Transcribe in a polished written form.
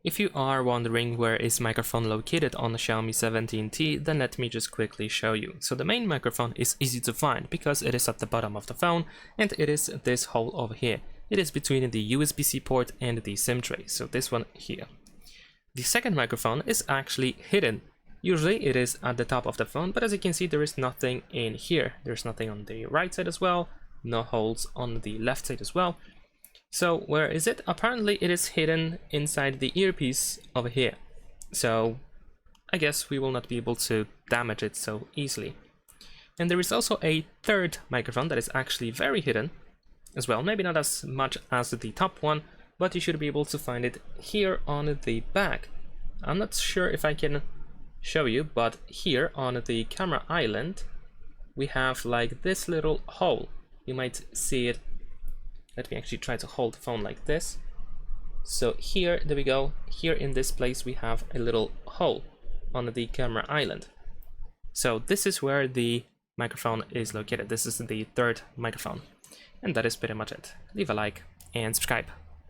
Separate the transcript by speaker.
Speaker 1: If you are wondering where is microphone located on the Xiaomi 17T, then let me just quickly show you. So the main microphone is easy to find because it is at the bottom of the phone and it is this hole over here. It is between the USB-C port and the SIM tray, so this one here. The second microphone is actually hidden. Usually it is at the top of the phone, but as you can see there is nothing in here. There's nothing on the right side as well, no holes on the left side as well. So where is it? Apparently it is hidden inside the earpiece over here. So I guess we will not be able to damage it so easily. And there is also a third microphone that is actually very hidden as well. Maybe not as much as the top one, but you should be able to find it here on the back. I'm not sure if I can show you, but here on the camera island, we have like this little hole. You might see it. Let me actually try to hold the phone like this. So here, there we go. Here in this place, we have a little hole on the camera island. So this is where the microphone is located. This is the third microphone. And that is pretty much it. Leave a like and subscribe.